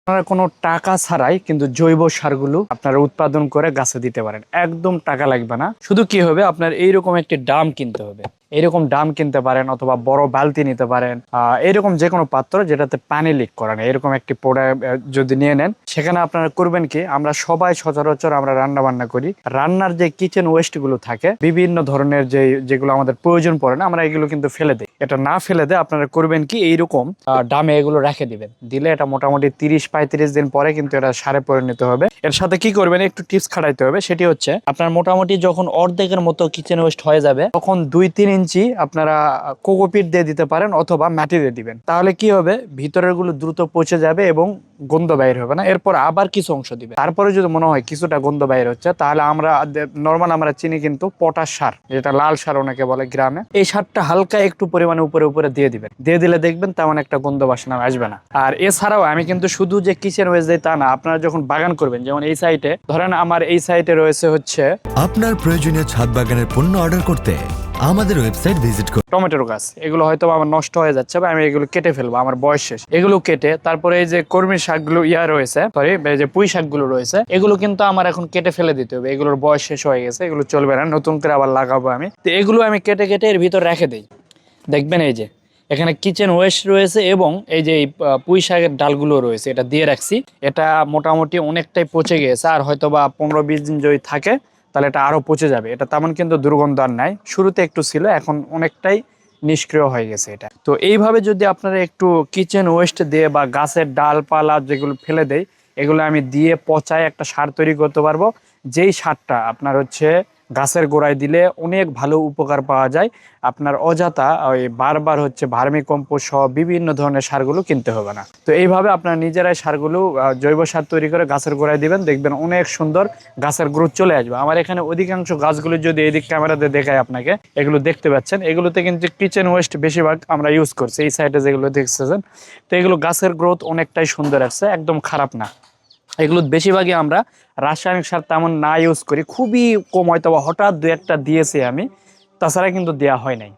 আপনারা কোনো টাকা ছাড়াই কিন্তু জৈব সারগুলো আপনারা উৎপাদন করে গাছে দিতে পারেন, একদম টাকা লাগবে না। শুধু কি হবে, আপনার এইরকম একটি ড্রাম কিনতে হবে, এরকম ড্রাম কিনতে পারেন অথবা বড় বালতি নিতে পারেন, এরকম যে কোনো পাত্র যেটাতে পানি লিক করে না, এরকম একটি প্রোডাক্ট যদি নিয়ে নেন, সেখানে আপনারা করবেন কি, আমরা সবাই সচরাচর আমরা রান্না বান্না করি, রান্নার যে কিচেন ওয়েস্ট গুলো থাকে বিভিন্ন ধরনের যেগুলো আমাদের প্রয়োজন পড়ে না, আমরা এগুলো কিন্তু ফেলে দিই। এটা না ফেলে দেয় আপনারা করবেন কি, এইরকম ড্রামে এগুলো রেখে দিবেন, দিলে এটা মোটামুটি 30-35 দিন পরে কিন্তু এটা সারে পরিণত হবে। এর সাথে কি করবেন, একটু টিপস খাটাইতে হবে, সেটি হচ্ছে আপনার মোটামুটি যখন অর্ধেকের মতো কিচেন ওয়েস্ট হয়ে যাবে তখন 2-3 ইঞ্চি আপনারা কোকোপিট দিয়ে দিতে পারেন অথবা মাটি দিয়ে দিবেন। তাহলে কি হবে, ভিতরের গুলো দ্রুত পচে যাবে এবং গন্ধ বাইর হবে না। এরপর আবার কিছু অংশ দিবে, তারপরে যদি মনে হয় কিছুটা গন্ধ বাইর হচ্ছে, তাহলে আমরা নর্মাল আমরা চিনি কিন্তু পটাশ সার, যেটা লাল সার অনেকে বলে গ্রামে, এই সারটা হালকা একটু পরিমাণে উপরে উপরে দিয়ে দিবেন, দিয়ে দিলে দেখবেন তেমন একটা গন্ধ বাসনা আসবে না। আর এছাড়াও আমি কিন্তু শুধু যে কিচেন ওয়েস্ট দেই তা না, আপনারা যখন বাগান করবেন, যেমন এই সাইটে ধরেন আমার এই সাইটে রয়েছে হচ্ছে আপনার প্রয়োজনীয় ছাদ বাগানের পণ্য অর্ডার করতে আমাদের ওয়েবসাইট ভিজিট করুন। টমেটোর গাছ, এগুলো হয়তো আমার নষ্ট হয়ে যাচ্ছে বা আমি এগুলো কেটে ফেলবো, আমার বয়স শেষ, এগুলো কেটে তারপরে এই যে কর্মী শাকগুলো রয়েছে, সরি এই যে পুঁই শাকগুলো রয়েছে, এগুলো কিন্তু আমার এখন কেটে ফেলে দিতে হবে, এগুলোর বয়স শেষ হয়ে গেছে, এগুলো চলবে না, নতুন করে আবার লাগাবো আমি। তো এগুলো আমি কেটে কেটে এর ভিতর রেখে দিই। দেখবেন এই যে এখানে কিচেন ওয়েস্ট রয়েছে এবং এই যে পুঁই শাকের ডালগুলো রয়েছে, এটা দিয়ে রাখছি, এটা মোটামুটি অনেকটাই পচে গেছে, আর হয়তো বা 15-20 দিন যদি থাকে তাহলে এটা আরো পচে যাবে। এটা তেমন কিন্তু দুর্গন্ধ আর নাই, শুরুতে একটু ছিল, এখন অনেকটাই নিষ্ক্রিয় হয়ে গেছে এটা। তো এইভাবে যদি আপনারা একটু কিচেন ওয়েস্ট দিয়ে বা গাছের ডালপালা যেগুলো ফেলে দেয়, এগুলো আমি দিয়ে পচায় একটা সার তৈরি করতে পারবো, যেই সারটা আপনার হচ্ছে গাছের গোড়ায় দিলে অনেক ভালো উপকার পাওয়া যায়। আপনার অযথা ওই বারবার হচ্ছে ভার্মি কম্পোস্ট সহ বিভিন্ন ধরনের সারগুলো কিনতে হবে না। তো এইভাবে আপনার নিজেরাই সারগুলো জৈব সার তৈরি করে গাছের গোড়ায় দিবেন, দেখবেন অনেক সুন্দর গাছের গ্রোথ চলে আসবে। আমার এখানে অধিকাংশ গাছগুলো যদি এদিক ক্যামেরাতে দেখায় আপনাকে, এগুলো দেখতে পাচ্ছেন, এগুলোতে কিন্তু কিচেন ওয়েস্ট বেশিরভাগ আমরা ইউজ করছি, এই সাইডে যেগুলো দেখতেছেন। তো এগুলো গাছের গ্রোথ অনেকটাই সুন্দর আসছে, একদম খারাপ না। এগুলো বেশিরভাগই আমরা রাসায়নিক সার তেমন না ইউজ করি, খুবই কম, হয়তো হঠাৎ 2-1টা দিয়েছি আমি, তাছাড়া কিন্তু দেওয়া হয় নাই।